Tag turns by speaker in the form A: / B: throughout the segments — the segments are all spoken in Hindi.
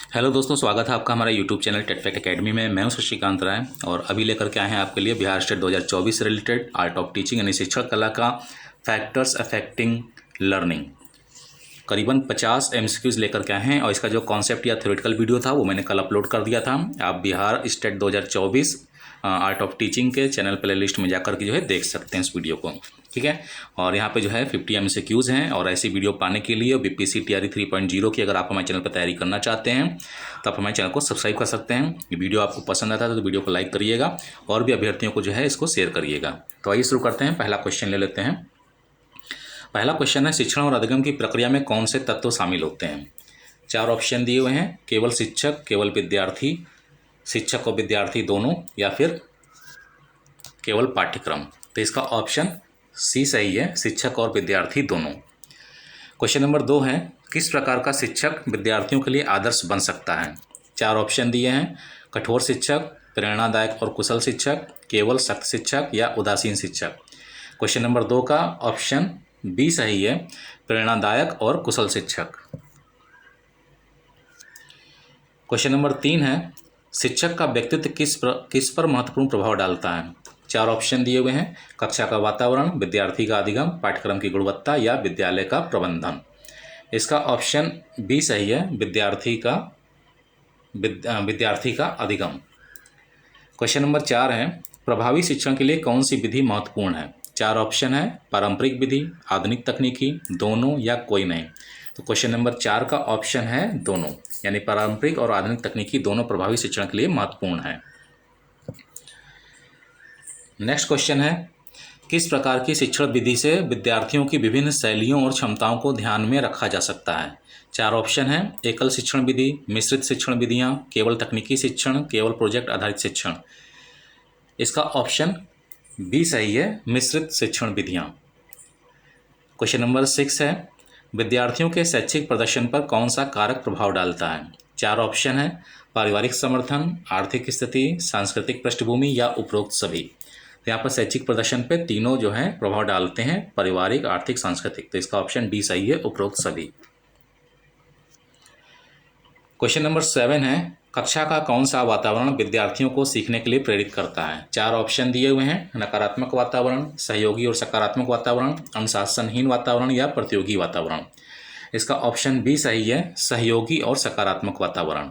A: हेलो दोस्तों, स्वागत है आपका हमारे यूट्यूब चैनल टेटफैक्ट एकेडमी में। मैं हूं शशिकांत राय और अभी लेकर के आए हैं आपके लिए बिहार स्टेट 2024 से रिलेटेड आर्ट ऑफ टीचिंग यानी शिक्षण कला का फैक्टर्स अफेक्टिंग लर्निंग। करीबन 50 एमसीक्यूज़ लेकर के आए हैं और इसका जो कॉन्सेप्ट या थ्योरेटिकल वीडियो था वो मैंने कल अपलोड कर दिया था। आप Bihar state 2024 art of teaching के चैनल प्ले लिस्ट में जाकर के जो है देख सकते हैं इस वीडियो को, ठीक है। और यहाँ पे जो है 50 एमसीक्यूज़ हैं और ऐसी वीडियो पाने के लिए बीपीएससी टीआरई 3.0 की अगर आप हमारे चैनल पर तैयारी करना चाहते हैं तो आप हमारे चैनल को सब्सक्राइब कर सकते हैं। ये वीडियो आपको पसंद आता है तो वीडियो को लाइक करिएगा और भी अभ्यर्थियों को जो है इसको शेयर करिएगा। तो आइए शुरू करते हैं। पहला क्वेश्चन ले लेते हैं। पहला क्वेश्चन है, शिक्षण और अधिगम की प्रक्रिया में कौन से तत्व शामिल होते हैं। 4 ऑप्शन दिए हुए हैं, केवल शिक्षक, केवल विद्यार्थी, शिक्षक और विद्यार्थी दोनों, या फिर केवल पाठ्यक्रम। तो इसका ऑप्शन सी सही है, शिक्षक और विद्यार्थी दोनों। क्वेश्चन नंबर 2 है, किस प्रकार का शिक्षक विद्यार्थियों के लिए आदर्श बन सकता है। 4 ऑप्शन दिए हैं, कठोर शिक्षक, प्रेरणादायक और कुशल शिक्षक, केवल सख्त शिक्षक या उदासीन शिक्षक। क्वेश्चन नंबर 2 का ऑप्शन बी सही है, प्रेरणादायक और कुशल शिक्षक। क्वेश्चन नंबर 3 है, शिक्षक का व्यक्तित्व किस पर महत्वपूर्ण प्रभाव डालता है। 4 ऑप्शन दिए हुए हैं, कक्षा का वातावरण, विद्यार्थी का अधिगम, पाठ्यक्रम की गुणवत्ता या विद्यालय का प्रबंधन। इसका ऑप्शन बी सही है, विद्यार्थी का अधिगम। क्वेश्चन नंबर 4 है, प्रभावी शिक्षण के लिए कौन सी विधि महत्वपूर्ण है। 4 ऑप्शन है, पारंपरिक विधि, आधुनिक तकनीकी, दोनों या कोई नहीं। तो क्वेश्चन नंबर 4 का ऑप्शन है दोनों, यानी पारंपरिक और आधुनिक तकनीकी दोनों प्रभावी शिक्षण के लिए महत्वपूर्ण है। नेक्स्ट क्वेश्चन है, किस प्रकार की शिक्षण विधि से विद्यार्थियों की विभिन्न शैलियों और क्षमताओं को ध्यान में रखा जा सकता है। 4 ऑप्शन है, एकल शिक्षण विधि, मिश्रित शिक्षण विधियां, केवल तकनीकी शिक्षण, केवल प्रोजेक्ट आधारित शिक्षण। इसका ऑप्शन बी सही है, मिश्रित शिक्षण विधियां। क्वेश्चन नंबर 6 है, विद्यार्थियों के शैक्षिक प्रदर्शन पर कौन सा कारक प्रभाव डालता है। 4 ऑप्शन है, पारिवारिक समर्थन, आर्थिक स्थिति, सांस्कृतिक पृष्ठभूमि या उपरोक्त सभी। तो यहाँ पर शैक्षिक प्रदर्शन पे तीनों जो है प्रभाव डालते हैं, पारिवारिक, आर्थिक, सांस्कृतिक। तो इसका ऑप्शन डी सही है, उपरोक्त सभी। क्वेश्चन नंबर 7 है, कक्षा का कौन सा वातावरण विद्यार्थियों को सीखने के लिए प्रेरित करता है। 4 ऑप्शन दिए हुए हैं, नकारात्मक वातावरण, सहयोगी और सकारात्मक वातावरण, अनुशासनहीन वातावरण या प्रतियोगी वातावरण। इसका ऑप्शन बी सही है, सहयोगी और सकारात्मक वातावरण।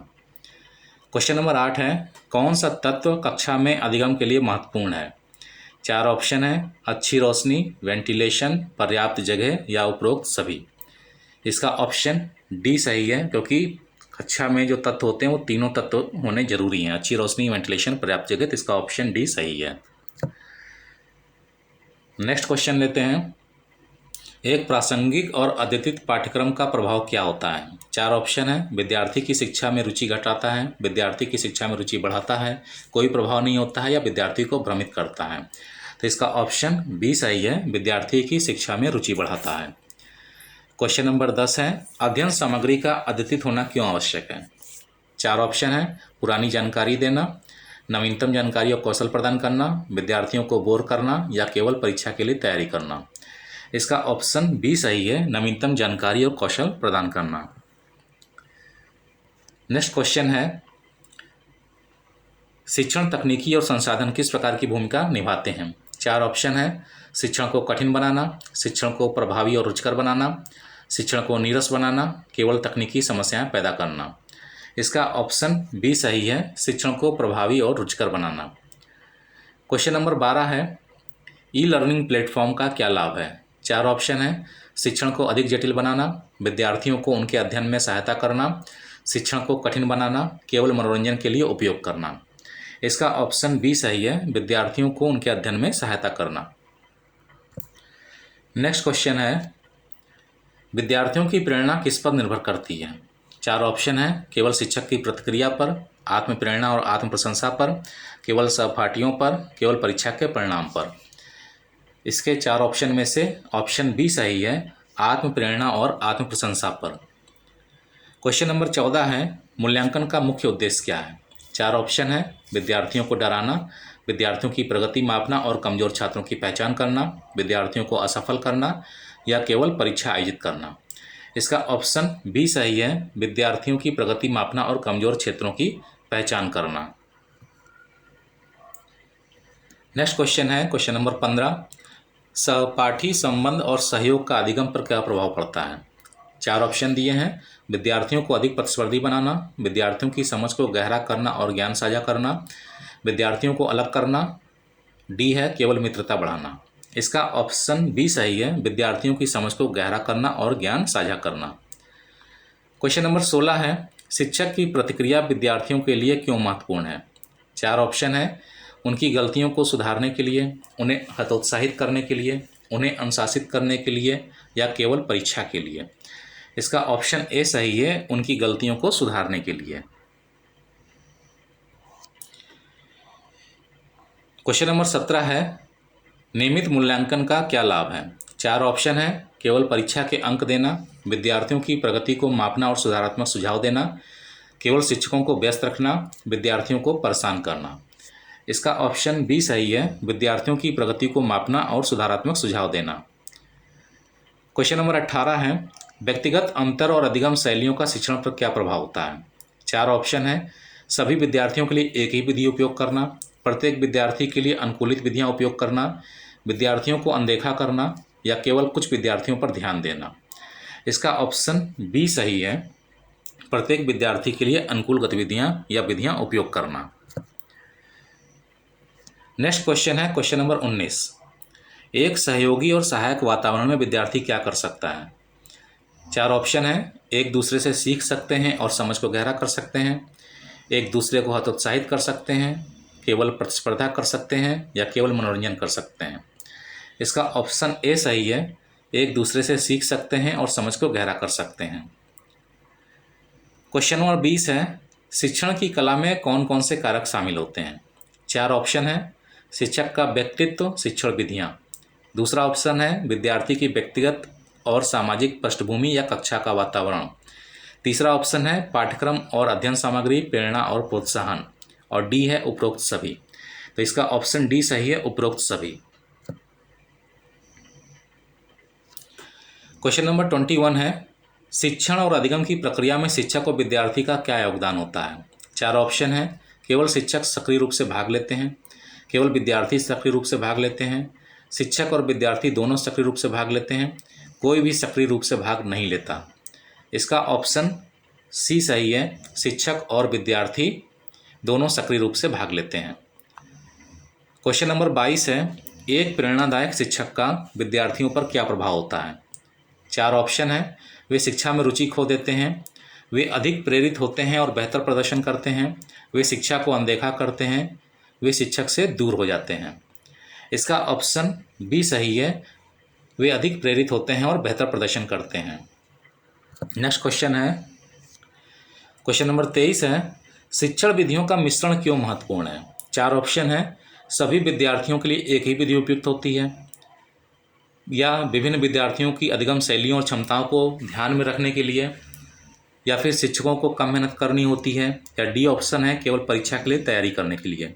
A: क्वेश्चन नंबर 8 है, कौन सा तत्व कक्षा में अधिगम के लिए महत्वपूर्ण है। 4 ऑप्शन है, अच्छी रोशनी, वेंटिलेशन, पर्याप्त जगह या उपरोक्त सभी। इसका ऑप्शन डी सही है, क्योंकि कक्षा में जो तत्व होते हैं वो तीनों तत्व होने जरूरी हैं, अच्छी रोशनी, वेंटिलेशन, पर्याप्त जगह। तो इसका ऑप्शन डी सही है। नेक्स्ट क्वेश्चन लेते हैं, एक प्रासंगिक और अद्वितीय पाठ्यक्रम का प्रभाव क्या होता है। 4 ऑप्शन है, विद्यार्थी की शिक्षा में रुचि घटाता है, विद्यार्थी की शिक्षा में रुचि बढ़ाता है, कोई प्रभाव नहीं होता है या विद्यार्थी को भ्रमित करता है। तो इसका ऑप्शन बी सही है, विद्यार्थी की शिक्षा में रुचि बढ़ाता है। क्वेश्चन नंबर 10 है, अध्ययन सामग्री का अद्वितीय होना क्यों आवश्यक है। 4 ऑप्शन है, पुरानी जानकारी देना, नवीनतम जानकारी और कौशल प्रदान करना, विद्यार्थियों को बोर करना या केवल परीक्षा के लिए तैयारी करना। इसका ऑप्शन बी सही है, नवीनतम जानकारी और कौशल प्रदान करना। नेक्स्ट क्वेश्चन है, शिक्षण तकनीकी और संसाधन किस प्रकार की भूमिका निभाते हैं। 4 ऑप्शन है, शिक्षण को कठिन बनाना, शिक्षण को प्रभावी और रुचिकर बनाना, शिक्षण को नीरस बनाना, केवल तकनीकी समस्याएं पैदा करना। इसका ऑप्शन बी सही है, शिक्षण को प्रभावी और रुचिकर बनाना। क्वेश्चन नंबर 12 है, ई लर्निंग प्लेटफॉर्म का क्या लाभ है। 4 ऑप्शन है, शिक्षण को अधिक जटिल बनाना, विद्यार्थियों को उनके अध्ययन में सहायता करना, शिक्षण को कठिन बनाना, केवल मनोरंजन के लिए उपयोग करना। इसका ऑप्शन बी सही है, विद्यार्थियों को उनके अध्ययन में सहायता करना। नेक्स्ट क्वेश्चन है, विद्यार्थियों की प्रेरणा किस पर निर्भर करती है। 4 ऑप्शन है, केवल शिक्षक की प्रतिक्रिया पर, आत्म प्रेरणा और आत्म प्रशंसा पर, केवल सहपाठियों पर, केवल परीक्षा के परिणाम पर। इसके 4 ऑप्शन में से ऑप्शन बी सही है, आत्म प्रेरणा और आत्म प्रशंसा पर। क्वेश्चन नंबर 14 है, मूल्यांकन का मुख्य उद्देश्य क्या है। 4 ऑप्शन है, विद्यार्थियों को डराना, विद्यार्थियों की प्रगति मापना और कमजोर छात्रों की पहचान करना, विद्यार्थियों को असफल करना या केवल परीक्षा आयोजित करना। इसका ऑप्शन बी सही है, विद्यार्थियों की प्रगति मापना और कमजोर क्षेत्रों की पहचान करना। नेक्स्ट क्वेश्चन है क्वेश्चन नंबर 15, सहपाठी संबंध और सहयोग का अधिगम पर क्या प्रभाव पड़ता है। 4 ऑप्शन दिए हैं। विद्यार्थियों को अधिक प्रतिस्पर्धी बनाना, विद्यार्थियों की समझ को गहरा करना और ज्ञान साझा करना, विद्यार्थियों को अलग करना, डी है केवल मित्रता बढ़ाना। इसका ऑप्शन बी सही है, विद्यार्थियों की समझ को गहरा करना और ज्ञान साझा करना। क्वेश्चन नंबर 16 है, शिक्षक की प्रतिक्रिया विद्यार्थियों के लिए क्यों महत्वपूर्ण है। 4 ऑप्शन है। उनकी गलतियों को सुधारने के लिए, उन्हें हतोत्साहित करने के लिए, उन्हें अनुशासित करने के लिए, या केवल परीक्षा के लिए। इसका ऑप्शन ए सही है, उनकी गलतियों को सुधारने के लिए। क्वेश्चन नंबर 17 है, नियमित मूल्यांकन का क्या लाभ है। 4 ऑप्शन है। केवल परीक्षा के अंक देना, विद्यार्थियों की प्रगति को मापना और सुधारात्मक सुझाव देना, केवल शिक्षकों को व्यस्त रखना, विद्यार्थियों को परेशान करना। इसका ऑप्शन बी सही है, विद्यार्थियों की प्रगति को मापना और सुधारात्मक सुझाव देना। क्वेश्चन नंबर 18 है, व्यक्तिगत अंतर और अधिगम शैलियों का शिक्षण पर क्या प्रभाव होता है। 4 ऑप्शन है। सभी विद्यार्थियों के लिए एक ही विधि उपयोग करना, प्रत्येक विद्यार्थी के लिए अनुकूलित विधियां उपयोग करना, विद्यार्थियों को अनदेखा करना, या केवल कुछ विद्यार्थियों पर ध्यान देना। इसका ऑप्शन बी सही है, प्रत्येक विद्यार्थी के लिए अनुकूल गतिविधियां या विधियां उपयोग करना। नेक्स्ट क्वेश्चन है क्वेश्चन नंबर 19, एक सहयोगी और सहायक वातावरण में विद्यार्थी क्या कर सकता है। 4 ऑप्शन है। एक दूसरे से सीख सकते हैं और समझ को गहरा कर सकते हैं, एक दूसरे को हतोत्साहित कर सकते हैं, केवल प्रतिस्पर्धा कर सकते हैं, या केवल मनोरंजन कर सकते हैं। इसका ऑप्शन ए सही है, एक दूसरे से सीख सकते हैं और समझ को गहरा कर सकते हैं। क्वेश्चन नंबर 20 है, शिक्षण की कला में कौन कौन से कारक शामिल होते हैं। 4 ऑप्शन है। शिक्षक का व्यक्तित्व, शिक्षण विधियाँ। दूसरा ऑप्शन है विद्यार्थी की व्यक्तिगत और सामाजिक पृष्ठभूमि या कक्षा का वातावरण। तीसरा ऑप्शन है पाठ्यक्रम और अध्ययन सामग्री, प्रेरणा और प्रोत्साहन, और डी है उपरोक्त सभी। तो इसका ऑप्शन डी सही है, उपरोक्त सभी। क्वेश्चन नंबर 21 है, शिक्षण और अधिगम की प्रक्रिया में शिक्षक और विद्यार्थी का क्या योगदान होता है। 4 ऑप्शन है। केवल शिक्षक सक्रिय रूप से भाग लेते हैं, केवल विद्यार्थी सक्रिय रूप से भाग लेते हैं, शिक्षक और विद्यार्थी दोनों सक्रिय रूप से भाग लेते हैं, कोई भी सक्रिय रूप से भाग नहीं लेता। इसका ऑप्शन सी सही है, शिक्षक और विद्यार्थी दोनों सक्रिय रूप से भाग लेते हैं। क्वेश्चन नंबर 22 है, एक प्रेरणादायक शिक्षक का विद्यार्थियों पर क्या प्रभाव होता है। 4 ऑप्शन है। वे शिक्षा में रुचि खो देते हैं, वे अधिक प्रेरित होते हैं और बेहतर प्रदर्शन करते हैं, वे शिक्षा को अनदेखा करते हैं, वे शिक्षक से दूर हो जाते हैं। इसका ऑप्शन बी सही है, वे अधिक प्रेरित होते हैं और बेहतर प्रदर्शन करते हैं। नेक्स्ट क्वेश्चन है क्वेश्चन नंबर 23 है, शिक्षण विधियों का मिश्रण क्यों महत्वपूर्ण है। 4 ऑप्शन है। सभी विद्यार्थियों के लिए एक ही विधि उपयुक्त होती है, या विभिन्न विद्यार्थियों की अधिगम शैलियों और क्षमताओं को ध्यान में रखने के लिए, या फिर शिक्षकों को कम मेहनत करनी होती है, या डी ऑप्शन है केवल परीक्षा के लिए तैयारी करने के लिए।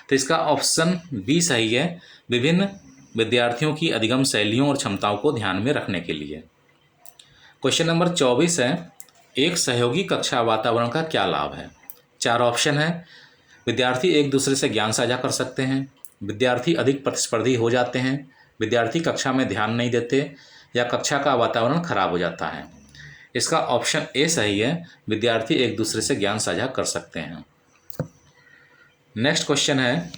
A: तो इसका ऑप्शन बी सही है, विभिन्न विद्यार्थियों की अधिगम शैलियों और क्षमताओं को ध्यान में रखने के लिए। क्वेश्चन नंबर 24 है, एक सहयोगी कक्षा वातावरण का क्या लाभ है। 4 ऑप्शन है। विद्यार्थी एक दूसरे से ज्ञान साझा कर सकते हैं, विद्यार्थी अधिक प्रतिस्पर्धी हो जाते हैं, विद्यार्थी कक्षा में ध्यान नहीं देते, या कक्षा का वातावरण खराब हो जाता है। इसका ऑप्शन ए सही है, विद्यार्थी एक दूसरे से ज्ञान साझा कर सकते हैं। नेक्स्ट क्वेश्चन है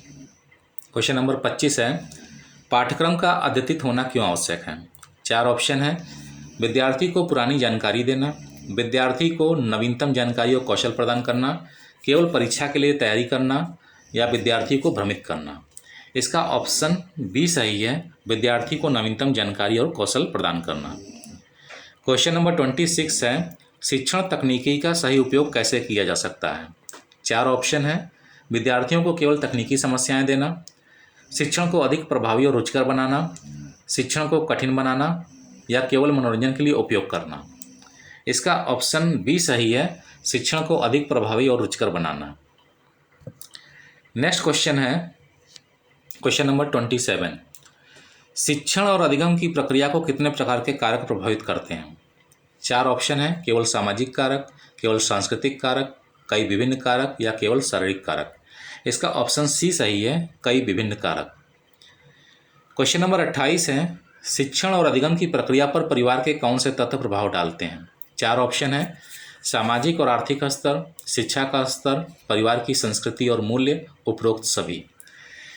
A: क्वेश्चन नंबर 25 है, पाठ्यक्रम का अद्यतित होना क्यों आवश्यक है। 4 ऑप्शन है। विद्यार्थी को पुरानी जानकारी देना, विद्यार्थी को नवीनतम जानकारी और कौशल प्रदान करना, केवल परीक्षा के लिए तैयारी करना, या विद्यार्थी को भ्रमित करना। इसका ऑप्शन बी सही है, विद्यार्थी को नवीनतम जानकारी और कौशल प्रदान करना। क्वेश्चन नंबर 26 है, शिक्षण तकनीकी का सही उपयोग कैसे किया जा सकता है। 4 ऑप्शन है। विद्यार्थियों को केवल तकनीकी समस्याएं देना, शिक्षण को अधिक प्रभावी और रुचिकर बनाना, शिक्षण को कठिन बनाना, या केवल मनोरंजन के लिए उपयोग करना। इसका ऑप्शन बी सही है, शिक्षण को अधिक प्रभावी और रुचिकर बनाना। नेक्स्ट क्वेश्चन है क्वेश्चन नंबर 27, शिक्षण और अधिगम की प्रक्रिया को कितने प्रकार के कारक प्रभावित करते हैं। चार ऑप्शन है, केवल सामाजिक कारक, केवल सांस्कृतिक कारक, कई विभिन्न कारक या केवल शारीरिक कारक। इसका ऑप्शन सी सही है, कई विभिन्न कारक। क्वेश्चन नंबर 28 है, शिक्षण और अधिगम की प्रक्रिया पर परिवार के कौन से तत्व प्रभाव डालते हैं? चार ऑप्शन है, सामाजिक और आर्थिक स्तर, शिक्षा का स्तर, परिवार की संस्कृति और मूल्य, उपरोक्त सभी।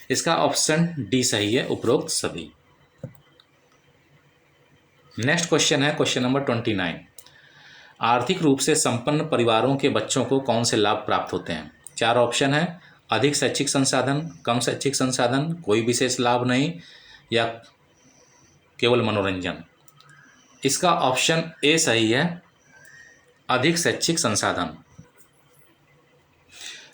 A: इसका ऑप्शन डी सही है, उपरोक्त सभी। नेक्स्ट क्वेश्चन है क्वेश्चन नंबर 29, आर्थिक रूप से संपन्न परिवारों के बच्चों को कौन से लाभ प्राप्त होते हैं? चार ऑप्शन है, अधिक शैक्षिक संसाधन, कम शैक्षिक संसाधन, कोई विशेष लाभ नहीं या केवल मनोरंजन। इसका ऑप्शन ए सही है, अधिक शैक्षिक संसाधन।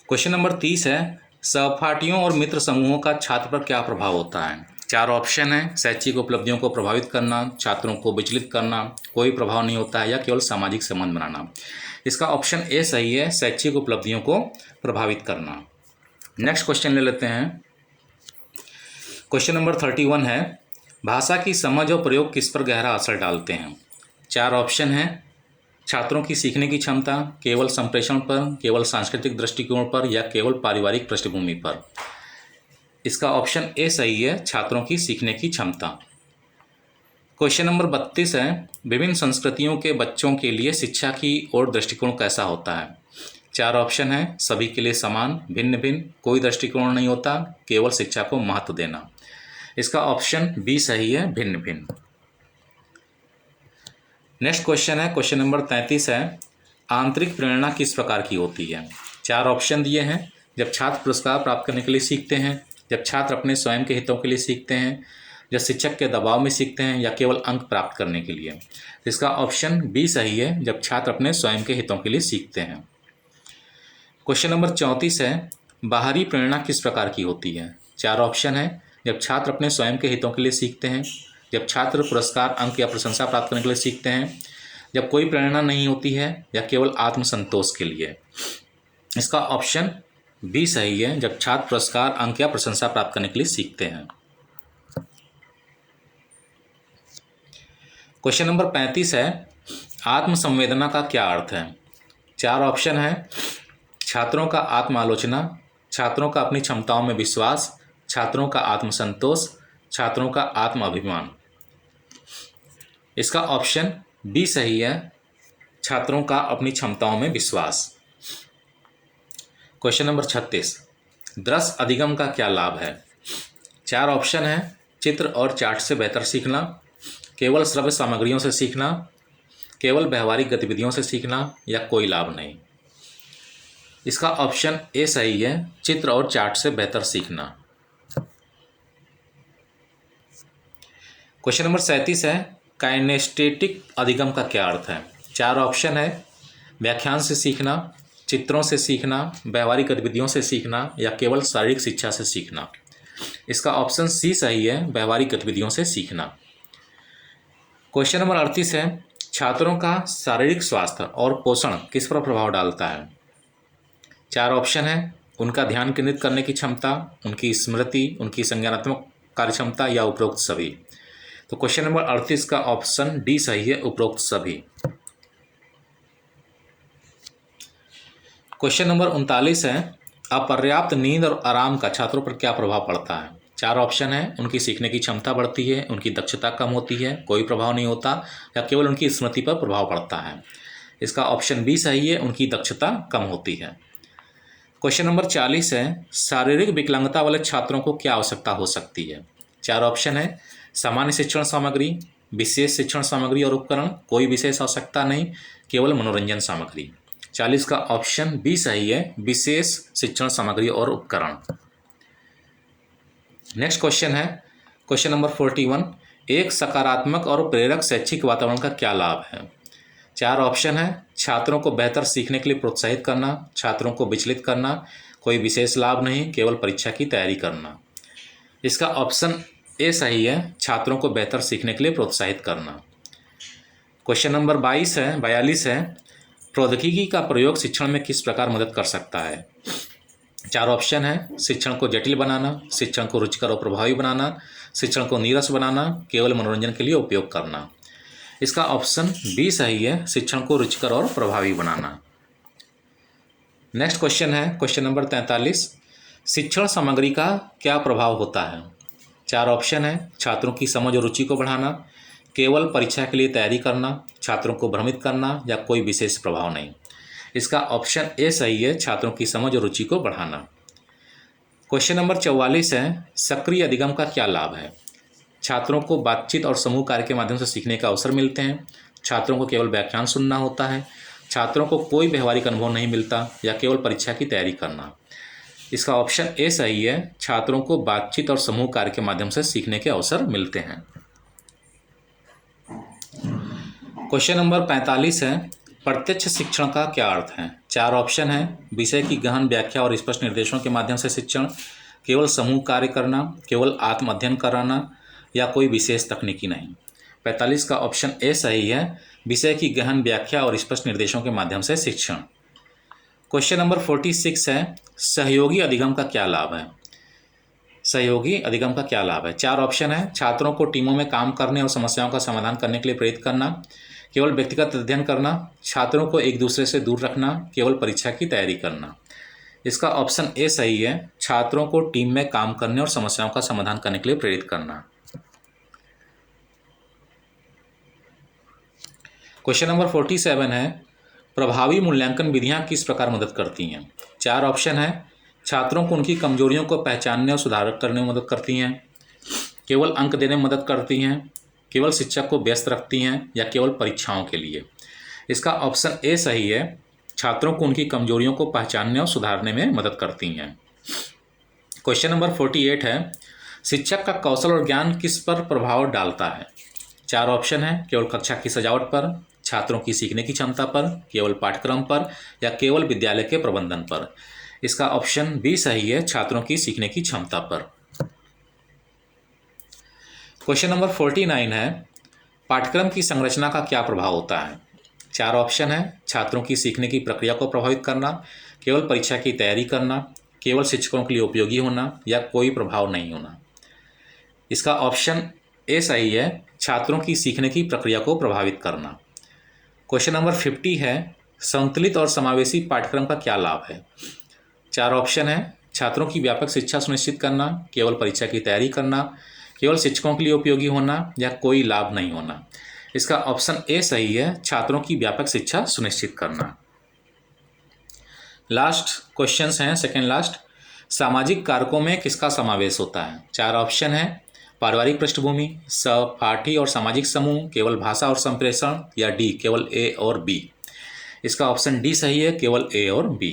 A: क्वेश्चन नंबर 30 है, सहपाठियों और मित्र समूहों का छात्र पर क्या प्रभाव होता है? चार ऑप्शन है, शैक्षिक उपलब्धियों को प्रभावित करना, छात्रों को विचलित करना, कोई प्रभाव नहीं होता है या केवल सामाजिक संबंध बनाना। इसका ऑप्शन ए सही है, शैक्षिक उपलब्धियों को प्रभावित करना। नेक्स्ट क्वेश्चन ले लेते हैं। क्वेश्चन नंबर 31 है, भाषा की समझ और प्रयोग किस पर गहरा असर डालते हैं? चार ऑप्शन है, छात्रों की सीखने की क्षमता, केवल संप्रेषण पर, केवल सांस्कृतिक दृष्टिकोण पर या केवल पारिवारिक पृष्ठभूमि पर। इसका ऑप्शन ए सही है, छात्रों की सीखने की क्षमता। क्वेश्चन नंबर 32 है, विभिन्न संस्कृतियों के बच्चों के लिए शिक्षा की ओर दृष्टिकोण कैसा होता है? चार ऑप्शन है, सभी के लिए समान, भिन्न भिन्न, कोई दृष्टिकोण नहीं होता, केवल शिक्षा को महत्व देना। इसका ऑप्शन बी सही है, भिन्न भिन्न। नेक्स्ट क्वेश्चन है क्वेश्चन नंबर 33 है, आंतरिक प्रेरणा किस प्रकार की होती है? चार ऑप्शन दिए हैं, जब छात्र पुरस्कार प्राप्त करने के लिए सीखते हैं, जब छात्र अपने स्वयं के हितों के लिए सीखते हैं, जब शिक्षक के दबाव में सीखते हैं या केवल अंक प्राप्त करने के लिए। इसका ऑप्शन बी सही है, जब छात्र अपने स्वयं के हितों के लिए सीखते हैं। क्वेश्चन नंबर 34 है, बाहरी प्रेरणा किस प्रकार की होती है? चार ऑप्शन है, जब छात्र अपने स्वयं के हितों के लिए सीखते हैं, जब छात्र पुरस्कार, अंक या प्रशंसा प्राप्त करने के लिए सीखते हैं, जब कोई प्रेरणा नहीं होती है या केवल आत्मसंतोष के लिए। इसका ऑप्शन बी सही है, जब छात्र पुरस्कार, अंक या प्रशंसा प्राप्त करने के लिए सीखते हैं। क्वेश्चन नंबर 35 है, आत्मसंवेदना का क्या अर्थ है? चार ऑप्शन है, छात्रों का आत्म आलोचना, छात्रों का अपनी क्षमताओं में विश्वास, छात्रों का आत्मसंतोष, छात्रों का आत्म अभिमान। इसका ऑप्शन बी सही है, छात्रों का अपनी क्षमताओं में विश्वास। क्वेश्चन नंबर 36, दृश्य अधिगम का क्या लाभ है? चार ऑप्शन है, चित्र और चार्ट से बेहतर सीखना, केवल श्रव्य सामग्रियों से सीखना, केवल व्यवहारिक गतिविधियों से सीखना या कोई लाभ नहीं। इसका ऑप्शन ए सही है, चित्र और चार्ट से बेहतर सीखना। क्वेश्चन नंबर 37 है, काइनेस्थेटिक अधिगम का क्या अर्थ है? चार ऑप्शन है, व्याख्यान से सीखना, चित्रों से सीखना, व्यवहारिक गतिविधियों से सीखना या केवल शारीरिक शिक्षा से सीखना। इसका ऑप्शन सी सही है, व्यवहारिक गतिविधियों से सीखना। क्वेश्चन नंबर 38 है, छात्रों का शारीरिक स्वास्थ्य और पोषण किस पर प्रभाव डालता है? चार ऑप्शन है, उनका ध्यान केंद्रित करने की क्षमता, उनकी स्मृति, उनकी संज्ञानात्मक कार्यक्षमता या उपरोक्त सभी। तो क्वेश्चन नंबर 38 का ऑप्शन डी सही है, उपरोक्त सभी। क्वेश्चन नंबर 39 है, अपर्याप्त नींद और आराम का छात्रों पर क्या प्रभाव पड़ता है? चार ऑप्शन है, उनकी सीखने की क्षमता बढ़ती है, उनकी दक्षता कम होती है, कोई प्रभाव नहीं होता या केवल उनकी स्मृति पर प्रभाव पड़ता है। इसका ऑप्शन बी सही है, उनकी दक्षता कम होती है। क्वेश्चन नंबर 40 है, शारीरिक विकलांगता वाले छात्रों को क्या आवश्यकता हो सकती है? चार ऑप्शन है, सामान्य शिक्षण सामग्री, विशेष शिक्षण सामग्री और उपकरण, कोई विशेष आवश्यकता नहीं, केवल मनोरंजन सामग्री। 40 का ऑप्शन बी सही है, विशेष शिक्षण सामग्री और उपकरण। नेक्स्ट क्वेश्चन है क्वेश्चन नंबर 41, एक सकारात्मक और प्रेरक शैक्षिक वातावरण का क्या लाभ है? चार ऑप्शन है, छात्रों को बेहतर सीखने के लिए प्रोत्साहित करना, छात्रों को विचलित करना, कोई विशेष लाभ नहीं, केवल परीक्षा की तैयारी करना। इसका ऑप्शन ए सही है, छात्रों को बेहतर सीखने के लिए प्रोत्साहित करना। क्वेश्चन नंबर 42 है, प्रौद्योगिकी का प्रयोग शिक्षण में किस प्रकार मदद कर सकता है? चार ऑप्शन है, शिक्षण को जटिल बनाना, शिक्षण को रुचिकर और प्रभावी बनाना, शिक्षण को नीरस बनाना, केवल मनोरंजन के लिए उपयोग करना। इसका ऑप्शन बी सही है, शिक्षण को रुचिकर और प्रभावी बनाना। नेक्स्ट क्वेश्चन है क्वेश्चन नंबर 43, शिक्षण सामग्री का क्या प्रभाव होता है? 4 ऑप्शन है, छात्रों की समझ और रुचि को बढ़ाना, केवल परीक्षा के लिए तैयारी करना, छात्रों को भ्रमित करना, या कोई विशेष प्रभाव नहीं। इसका ऑप्शन ए सही है, छात्रों की समझ और रुचि को बढ़ाना। क्वेश्चन नंबर 44 है, सक्रिय अधिगम का क्या लाभ है? छात्रों को बातचीत और समूह कार्य के माध्यम से सीखने का अवसर मिलते हैं, छात्रों को केवल व्याख्यान सुनना होता है, छात्रों को कोई व्यवहारिक अनुभव नहीं मिलता, या केवल परीक्षा की तैयारी करना। इसका ऑप्शन ए सही है, छात्रों को बातचीत और समूह कार्य के माध्यम से सीखने के अवसर मिलते हैं। क्वेश्चन नंबर 45 है, प्रत्यक्ष शिक्षण का क्या अर्थ है? 4 ऑप्शन है, विषय की गहन व्याख्या और स्पष्ट निर्देशों के माध्यम से शिक्षण, केवल समूह कार्य करना, केवल आत्म अध्ययन कराना, या कोई विशेष तकनीकी नहीं। 45 का ऑप्शन ए सही है, विषय की गहन व्याख्या और स्पष्ट निर्देशों के माध्यम से शिक्षण। क्वेश्चन नंबर 46 है, सहयोगी अधिगम का क्या लाभ है? सहयोगी अधिगम का क्या लाभ है? 4 ऑप्शन है, छात्रों को टीमों में काम करने और समस्याओं का समाधान करने के लिए प्रेरित करना, केवल व्यक्तिगत अध्ययन करना, छात्रों को एक दूसरे से दूर रखना, केवल परीक्षा की तैयारी करना। इसका ऑप्शन ए सही है, छात्रों को टीम में काम करने और समस्याओं का समाधान करने के लिए प्रेरित करना। क्वेश्चन नंबर 47 है, प्रभावी मूल्यांकन विधियां किस प्रकार मदद करती हैं? 4 ऑप्शन है, छात्रों को उनकी कमजोरियों को पहचानने और सुधार करने में मदद करती हैं, केवल अंक देने में मदद करती हैं, केवल शिक्षक को व्यस्त रखती हैं, या केवल परीक्षाओं के लिए। इसका ऑप्शन ए सही है, छात्रों को उनकी कमजोरियों को पहचानने और सुधारने में मदद करती हैं। क्वेश्चन नंबर 48 है, शिक्षक का कौशल और ज्ञान किस पर प्रभाव डालता है? 4 ऑप्शन है, केवल कक्षा की सजावट पर, छात्रों की सीखने की क्षमता पर, केवल पाठ्यक्रम पर, या केवल विद्यालय के प्रबंधन पर। इसका ऑप्शन बी सही है, छात्रों की सीखने की क्षमता पर। क्वेश्चन नंबर 49 है, पाठ्यक्रम की संरचना का क्या प्रभाव होता है? 4 ऑप्शन है, छात्रों की सीखने की प्रक्रिया को प्रभावित करना, केवल परीक्षा की तैयारी करना, केवल शिक्षकों के लिए उपयोगी होना, या कोई प्रभाव नहीं होना। इसका ऑप्शन ए सही है, छात्रों की सीखने की प्रक्रिया को प्रभावित करना। क्वेश्चन नंबर 50 है, संतुलित और समावेशी पाठ्यक्रम का क्या लाभ है? 4 ऑप्शन है, छात्रों की व्यापक शिक्षा सुनिश्चित करना, केवल परीक्षा की तैयारी करना, केवल शिक्षकों के लिए उपयोगी होना, या कोई लाभ नहीं होना। इसका ऑप्शन ए सही है, छात्रों की व्यापक शिक्षा सुनिश्चित करना। लास्ट क्वेश्चंस हैं, सेकेंड लास्ट, सामाजिक कारकों में किसका समावेश होता है? 4 ऑप्शन है, पारिवारिक पृष्ठभूमि, सहपाठी और सामाजिक समूह, केवल भाषा और संप्रेषण, या डी केवल ए और बी। इसका ऑप्शन डी सही है, केवल ए और बी।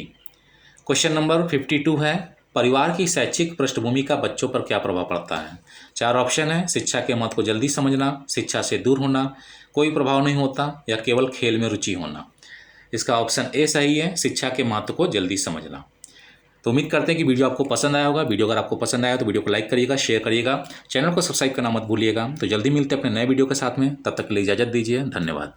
A: क्वेश्चन नंबर 52 है, परिवार की शैक्षिक पृष्ठभूमि का बच्चों पर क्या प्रभाव पड़ता है? 4 ऑप्शन है, शिक्षा के महत्व को जल्दी समझना, शिक्षा से दूर होना, कोई प्रभाव नहीं होता, या केवल खेल में रुचि होना। इसका ऑप्शन ए सही है, शिक्षा के महत्व को जल्दी समझना। तो उम्मीद करते हैं कि वीडियो आपको पसंद आया होगा। वीडियो अगर आपको पसंद आया तो वीडियो को लाइक करिएगा, शेयर करिएगा, चैनल को सब्सक्राइब करना मत भूलिएगा। तो जल्दी मिलते हैं अपने नए वीडियो के साथ में, तब तक के लिए इजाज़त दीजिए, धन्यवाद।